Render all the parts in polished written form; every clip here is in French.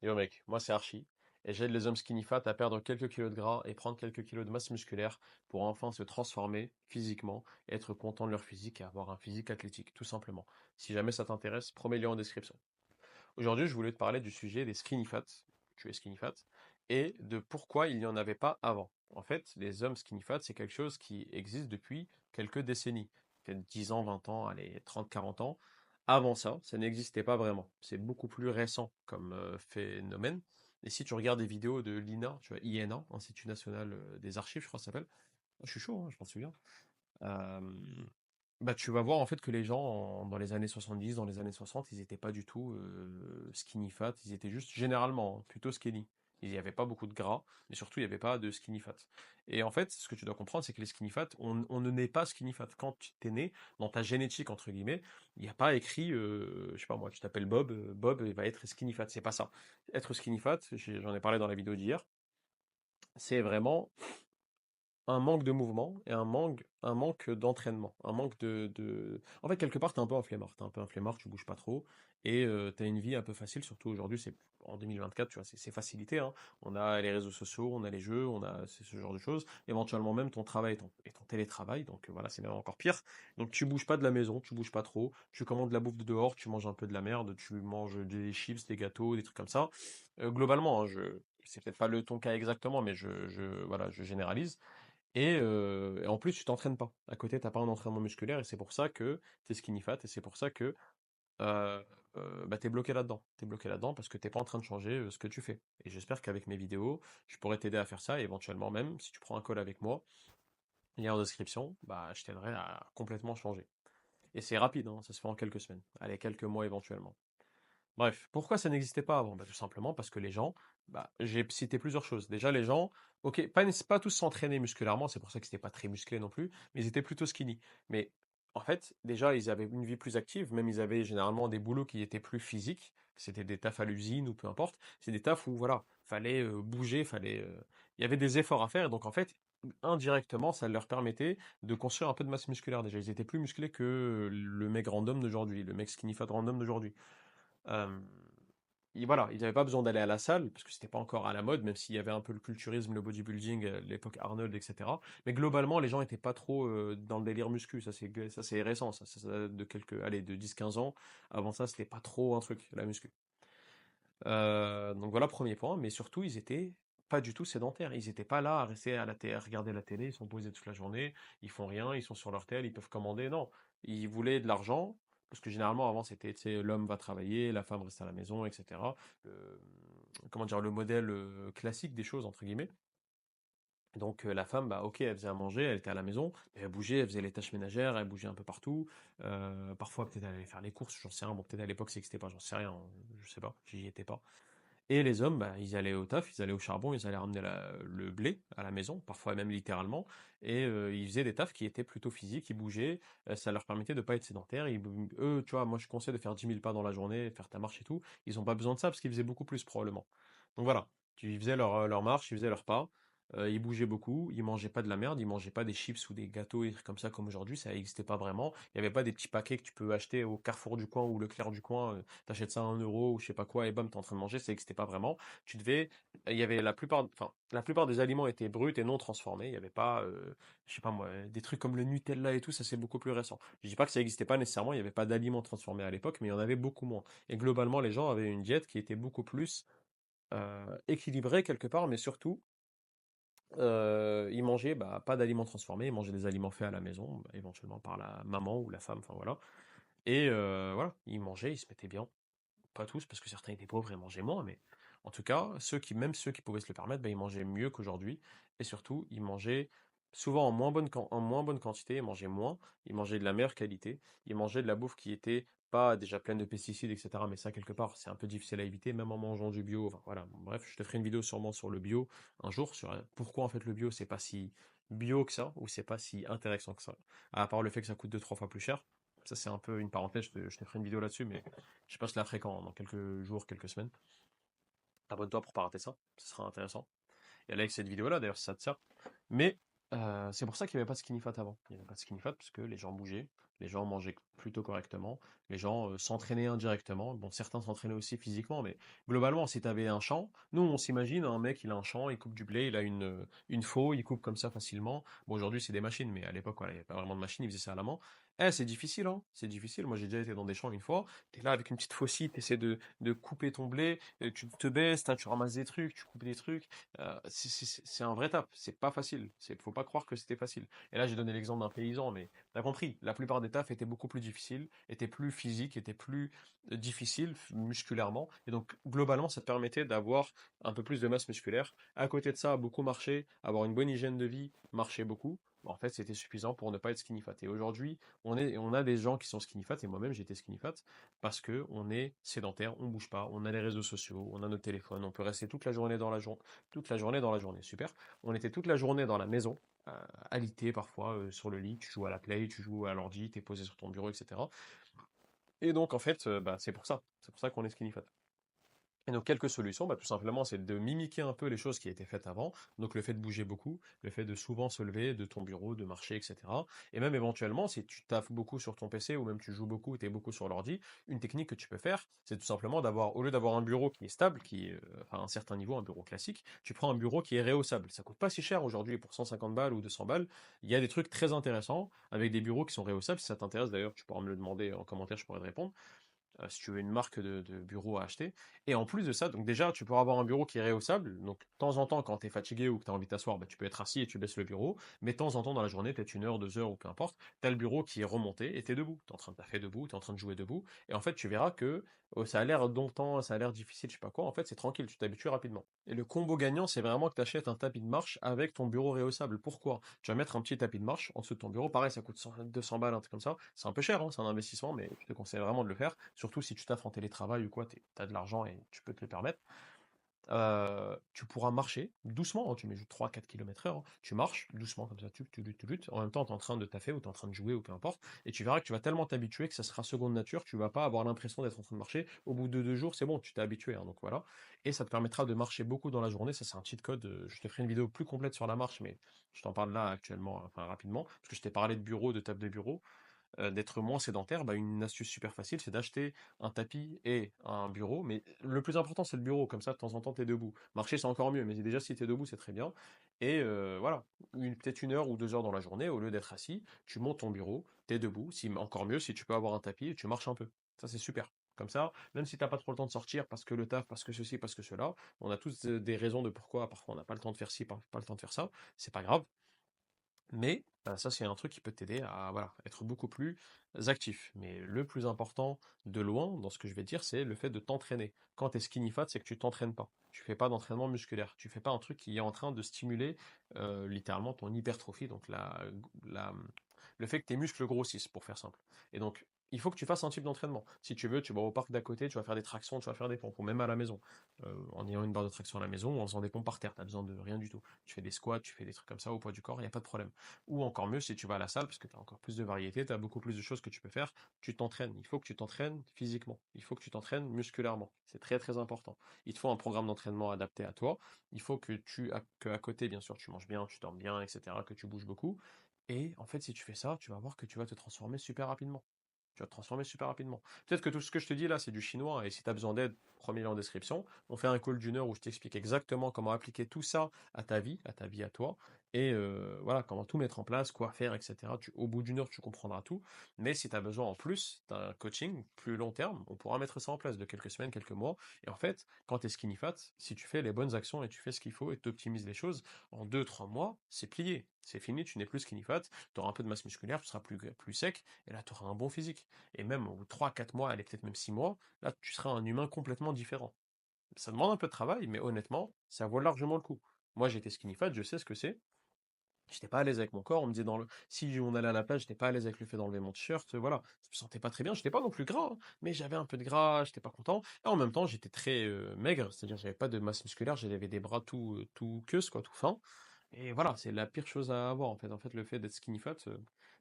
Yo mec, moi c'est Archie, et j'aide les hommes skinny fat à perdre quelques kilos de gras et prendre quelques kilos de masse musculaire pour enfin se transformer physiquement, être content de leur physique et avoir un physique athlétique, tout simplement. Si jamais ça t'intéresse, promets-le en description. Aujourd'hui, je voulais te parler du sujet des skinny fat, tu es skinny fat, et de pourquoi il n'y en avait pas avant. En fait, les hommes skinny fat, c'est quelque chose qui existe depuis quelques décennies, peut-être 10 ans, 20 ans, allez, 30, 40 ans. Avant ça n'existait pas vraiment. C'est beaucoup plus récent comme phénomène. Et si tu regardes des vidéos de l'INA, tu vois, INA, Institut National des Archives, je crois que ça s'appelle. Je suis chaud, hein, je m'en souviens. Euh, Bah, tu vas voir en fait que les gens dans les années 70, dans les années 60, ils étaient pas du tout skinny fat, ils étaient juste généralement plutôt skinny. Il n'y avait pas beaucoup de gras, mais surtout il n'y avait pas de skinny fat. Et en fait, ce que tu dois comprendre, c'est que les skinny fat, on ne naît pas skinny fat. Quand tu es né, dans ta génétique, entre guillemets, il n'y a pas écrit, je sais pas moi, tu t'appelles Bob, Bob il va être skinny fat. C'est pas ça. Être skinny fat, j'en ai parlé dans la vidéo d'hier, c'est vraiment un manque de mouvement et un manque d'entraînement, un manque En fait, quelque part, t'es un peu un flemmard. T'es un peu un flemmard, tu bouges pas trop et t'as une vie un peu facile, surtout aujourd'hui, c'est en 2024, tu vois, c'est facilité, hein. On a les réseaux sociaux, on a les jeux, on a ce genre de choses. Éventuellement même ton travail et ton télétravail, donc voilà, c'est même encore pire. Donc tu bouges pas de la maison, tu bouges pas trop, tu commandes de la bouffe de dehors, tu manges un peu de la merde, tu manges des chips, des gâteaux, des trucs comme ça. Globalement, hein, c'est peut-être pas ton cas exactement, mais voilà, je généralise. Et en plus, tu t'entraînes pas. À côté, t'as pas un entraînement musculaire et c'est pour ça que t'es skinny fat et c'est pour ça que euh, bah, t'es bloqué là-dedans. T'es bloqué là-dedans parce que t'es pas en train de changer ce que tu fais. Et j'espère qu'avec mes vidéos, je pourrais t'aider à faire ça et éventuellement même, si tu prends un call avec moi, lien en description, bah, je t'aiderai à complètement changer. Et c'est rapide, hein, ça se fait en quelques semaines. Allez, quelques mois éventuellement. Bref, pourquoi ça n'existait pas avant? Bah, tout simplement parce que les gens, bah, j'ai cité plusieurs choses. Déjà, les gens, ok, pas tous s'entraîner musculairement, c'est pour ça qu'ils n'étaient pas très musclés non plus, mais ils étaient plutôt skinny. Mais en fait, déjà, ils avaient une vie plus active, même ils avaient généralement des boulots qui étaient plus physiques, c'était des tafs à l'usine ou peu importe. C'est des tafs où, voilà, fallait bouger, il y avait des efforts à faire, et donc en fait, indirectement, ça leur permettait de construire un peu de masse musculaire déjà. Ils étaient plus musclés que le mec random d'aujourd'hui, le mec skinny fat random d'aujourd'hui. Euh, et voilà, ils n'avaient pas besoin d'aller à la salle, parce que c'était pas encore à la mode, même s'il y avait un peu le culturisme, le bodybuilding, l'époque Arnold, etc. Mais globalement, les gens étaient pas trop dans le délire muscu, ça c'est récent, ça date de allez, de 10-15 ans. Avant ça, c'était pas trop un truc, la muscu. Donc voilà, premier point, mais surtout, ils étaient pas du tout sédentaires. Ils étaient pas là à rester à à regarder la télé, ils sont posés toute la journée, ils font rien, ils sont sur leur tel, ils peuvent commander. Non, ils voulaient de l'argent, parce que généralement avant c'était, tu sais, l'homme va travailler, la femme reste à la maison, etc. Le, comment dire, le modèle classique des choses, entre guillemets. Donc la femme, bah ok, elle faisait à manger, elle était à la maison, mais elle bougeait, elle faisait les tâches ménagères, elle bougeait un peu partout. Parfois peut-être elle allait faire les courses, j'en sais rien. Bon, peut-être à l'époque ça n'existait pas, j'en sais rien, je sais pas, j'y étais pas. Et les hommes, bah, ils allaient au taf, ils allaient au charbon, ils allaient ramener le blé à la maison, parfois même littéralement, et ils faisaient des tafs qui étaient plutôt physiques, ils bougeaient, ça leur permettait de pas être sédentaires. Eux, tu vois, moi je conseille de faire 10 000 pas dans la journée, de faire ta marche et tout. Ils n'ont pas besoin de ça parce qu'ils faisaient beaucoup plus probablement. Donc voilà, ils faisaient leur marche, ils faisaient leur pas, ils bougeaient beaucoup, ils mangeaient pas de la merde, ils mangeaient pas des chips ou des gâteaux et des trucs comme ça comme aujourd'hui, ça n'existait pas vraiment. Il n'y avait pas des petits paquets que tu peux acheter au Carrefour du coin ou Leclerc du coin, t'achètes ça à 1 euro ou je sais pas quoi et bam, t'es en train de manger, ça n'existait pas vraiment. Tu devais, il y avait la plupart des aliments étaient bruts et non transformés. Il n'y avait pas, je sais pas moi, des trucs comme le Nutella et tout, ça c'est beaucoup plus récent. Je dis pas que ça n'existait pas nécessairement, il n'y avait pas d'aliments transformés à l'époque, mais il y en avait beaucoup moins. Et globalement, les gens avaient une diète qui était beaucoup plus équilibrée quelque part, mais surtout, ils mangeaient bah, pas d'aliments transformés, ils mangeaient des aliments faits à la maison, bah, éventuellement par la maman ou la femme, enfin voilà. Et voilà, ils mangeaient, ils se mettaient bien. Pas tous, parce que certains étaient pauvres et mangeaient moins, mais en tout cas, même ceux qui pouvaient se le permettre, ben, ils mangeaient mieux qu'aujourd'hui. Et surtout, ils mangeaient souvent en moins bonne quantité, ils mangeaient moins, ils mangeaient de la meilleure qualité, ils mangeaient de la bouffe qui était pas déjà pleine de pesticides, etc. Mais ça, quelque part, c'est un peu difficile à éviter, même en mangeant du bio. Enfin, voilà. Bref, je te ferai une vidéo sûrement sur le bio un jour, sur pourquoi en fait le bio, c'est pas si bio que ça, ou c'est pas si intéressant que ça. À part le fait que ça coûte 2-3 fois plus cher. Ça, c'est un peu une parenthèse, je te ferai une vidéo là-dessus, mais je passe la fréquent dans quelques jours, quelques semaines. Abonne-toi pour pas rater ça, ce sera intéressant. Et like cette vidéo-là, d'ailleurs, si ça te sert. Mais c'est pour ça qu'il n'y avait pas de skinny fat avant. Il n'y avait pas de skinny fat parce que les gens bougeaient, les gens mangeaient plutôt correctement, les gens s'entraînaient indirectement. Bon, certains s'entraînaient aussi physiquement, mais globalement, si tu avais un champ, nous, on s'imagine, un mec, il a un champ, il coupe du blé, il a une faux, il coupe comme ça facilement. Bon, aujourd'hui, c'est des machines, mais à l'époque, voilà, il n'y avait pas vraiment de machine, il faisait ça à la main. C'est difficile, hein, c'est difficile. Moi, j'ai déjà été dans des champs une fois. T'es là avec une petite faucille, t'essaies de couper ton blé, tu te baisses, tu ramasses des trucs, tu coupes des trucs. C'est un vrai taf, c'est pas facile. Faut pas croire que c'était facile. Et là, j'ai donné l'exemple d'un paysan, mais t'as compris, la plupart des tafs étaient beaucoup plus difficiles, étaient plus physiques, étaient plus difficiles musculairement. Et donc, globalement, ça te permettait d'avoir un peu plus de masse musculaire. À côté de ça, beaucoup marcher, avoir une bonne hygiène de vie, marcher beaucoup. En fait, c'était suffisant pour ne pas être skinny fat. Et aujourd'hui, on a des gens qui sont skinny fat, et moi-même j'étais skinny fat, parce que on est sédentaire, on bouge pas, on a les réseaux sociaux, on a nos téléphones, on peut rester toute la journée dans la journée, toute la journée dans la journée, super. On était toute la journée dans la maison, alité parfois, sur le lit, tu joues à la play, tu joues à l'ordi, t'es posé sur ton bureau, etc. Et donc en fait, bah, c'est pour ça qu'on est skinny fat. Et donc, quelques solutions, bah, tout simplement, c'est de mimiquer un peu les choses qui étaient faites avant. Donc, le fait de bouger beaucoup, le fait de souvent se lever de ton bureau, de marcher, etc. Et même éventuellement, si tu taffes beaucoup sur ton PC ou même tu joues beaucoup, tu es beaucoup sur l'ordi, une technique que tu peux faire, c'est tout simplement d'avoir, au lieu d'avoir un bureau qui est stable, qui est à un certain niveau, un bureau classique, tu prends un bureau qui est réhaussable. Ça coûte pas si cher aujourd'hui pour 150 balles ou 200 balles. Il y a des trucs très intéressants avec des bureaux qui sont réhaussables. Si ça t'intéresse d'ailleurs, tu pourras me le demander en commentaire, je pourrais te répondre si tu veux une marque de bureau à acheter. Et en plus de ça, donc déjà, tu pourras avoir un bureau qui est réhaussable. Donc, de temps en temps, quand tu es fatigué ou que tu as envie de t'asseoir, bah, tu peux être assis et tu baisses le bureau. Mais de temps en temps, dans la journée, peut-être 1 heure, 2 heures ou peu importe, tu as le bureau qui est remonté et tu es debout. Tu es en train de taffer debout, tu es en train de jouer debout. Et en fait, tu verras que ça a l'air longtemps, ça a l'air difficile, je sais pas quoi. En fait, c'est tranquille, tu t'habitues rapidement. Et le combo gagnant, c'est vraiment que tu achètes un tapis de marche avec ton bureau réhaussable. Pourquoi? Tu vas mettre un petit tapis de marche en dessous de ton bureau. Pareil, ça coûte 200 balles, un truc comme ça. C'est un peu cher, hein, c'est un investissement, mais je te conseille vraiment de le faire. Surtout si tu taffes en télétravail ou quoi, tu as de l'argent et tu peux te le permettre. Tu pourras marcher doucement, hein, tu mets juste 3-4 km/h, hein. Tu marches doucement comme ça, tu luttes, tu luttes. En même temps, tu es en train de taffer ou tu es en train de jouer ou peu importe. Et tu verras que tu vas tellement t'habituer que ça sera seconde nature. Tu vas pas avoir l'impression d'être en train de marcher. Au bout de 2 jours, c'est bon, tu t'es habitué, hein, donc voilà. Et ça te permettra de marcher beaucoup dans la journée. Ça, c'est un cheat code. Je te ferai une vidéo plus complète sur la marche, mais je t'en parle là actuellement, enfin rapidement, parce que je t'ai parlé de bureau, de table de bureau d'être moins sédentaire, bah, une astuce super facile, c'est d'acheter un tapis et un bureau. Mais le plus important, c'est le bureau. Comme ça, de temps en temps, tu es debout. Marcher, c'est encore mieux. Mais déjà, si tu es debout, c'est très bien. Et voilà, peut-être 1 heure ou 2 heures dans la journée, au lieu d'être assis, tu montes ton bureau, tu es debout. Encore mieux, si tu peux avoir un tapis et tu marches un peu. Ça, c'est super. Comme ça, même si t'as pas trop le temps de sortir parce que le taf, parce que ceci, parce que cela, on a tous des raisons de pourquoi parfois on n'a pas le temps de faire ci, pas le temps de faire ça, c'est pas grave. Mais ça, c'est un truc qui peut t'aider à voilà, être beaucoup plus actif. Mais le plus important, de loin, dans ce que je vais dire, c'est le fait de t'entraîner. Quand tu es skinny fat, c'est que tu t'entraînes pas. Tu fais pas d'entraînement musculaire. Tu fais pas un truc qui est en train de stimuler littéralement ton hypertrophie, donc la, le fait que tes muscles grossissent, pour faire simple. Et donc, il faut que tu fasses un type d'entraînement. Si tu veux, tu vas au parc d'à côté, tu vas faire des tractions, tu vas faire des pompes, ou même à la maison, en ayant une barre de traction à la maison, ou en faisant des pompes par terre, tu n'as besoin de rien du tout. Tu fais des squats, tu fais des trucs comme ça au poids du corps, il n'y a pas de problème. Ou encore mieux, si tu vas à la salle, parce que tu as encore plus de variété, tu as beaucoup plus de choses que tu peux faire, tu t'entraînes. Il faut que tu t'entraînes physiquement. Il faut que tu t'entraînes musculairement. C'est très très important. Il te faut un programme d'entraînement adapté à toi. Il faut que à côté, bien sûr, tu manges bien, tu dors bien, etc., que tu bouges beaucoup. Et en fait, si tu fais ça, tu vas voir que tu vas te transformer super rapidement. Tu vas te transformer super rapidement. Peut-être que tout ce que je te dis là, c'est du chinois, et si tu as besoin d'aide, premier lien en description. On fait un call d'1 heure où je t'explique exactement comment appliquer tout ça à ta vie à toi, et voilà, comment tout mettre en place, quoi faire, etc. Au bout d'1 heure, tu comprendras tout. Mais si tu as besoin en plus d'un coaching plus long terme, on pourra mettre ça en place de quelques semaines, quelques mois. Et en fait, quand tu es skinny fat, si tu fais les bonnes actions et tu fais ce qu'il faut et tu optimises les choses, en 2-3 mois, c'est plié. C'est fini, tu n'es plus skinny fat, tu auras un peu de masse musculaire, tu seras plus sec, et là, tu auras un bon physique. Et même au bout de 3-4 mois, allez, peut-être même 6 mois, là, tu seras un humain complètement différent. Ça demande un peu de travail, mais honnêtement, ça vaut largement le coup. Moi, j'étais skinny fat, je sais ce que c'est. J'étais pas à l'aise avec mon corps. On me disait si on allait à la plage, j'étais pas à l'aise avec le fait d'enlever mon t-shirt. Voilà, je me sentais pas très bien. J'étais pas non plus gras, hein, mais j'avais un peu de gras. J'étais pas content. Et en même temps, j'étais très maigre, c'est-à-dire j'avais pas de masse musculaire. J'avais des bras tout queus, quoi, tout fins. Et voilà, c'est la pire chose à avoir en fait. En fait, le fait d'être skinny fat,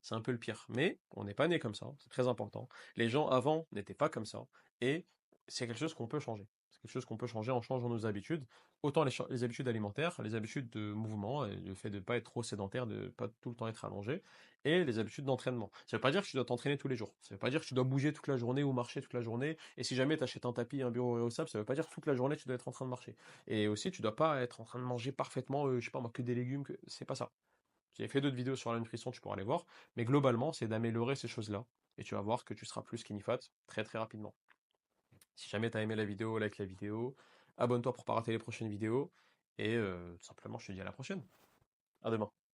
c'est un peu le pire. Mais on n'est pas né comme ça. C'est très important. Les gens avant n'étaient pas comme ça. Et c'est quelque chose qu'on peut changer. C'est quelque chose qu'on peut changer en changeant nos habitudes. Autant les habitudes alimentaires, les habitudes de mouvement, et le fait de ne pas être trop sédentaire, de ne pas tout le temps être allongé, et les habitudes d'entraînement. Ça ne veut pas dire que tu dois t'entraîner tous les jours. Ça ne veut pas dire que tu dois bouger toute la journée ou marcher toute la journée. Et si jamais tu achètes un tapis, un bureau réhaussable, ça ne veut pas dire que toute la journée tu dois être en train de marcher. Et aussi, tu dois pas être en train de manger parfaitement, je sais pas moi, que des légumes, que c'est pas ça. J'ai fait d'autres vidéos sur la nutrition, tu pourras aller voir. Mais globalement, c'est d'améliorer ces choses-là. Et tu vas voir que tu seras plus skinny fat très très rapidement. Si jamais tu as aimé la vidéo, like la vidéo, abonne-toi pour pas rater les prochaines vidéos. Et tout simplement, je te dis à la prochaine. À demain.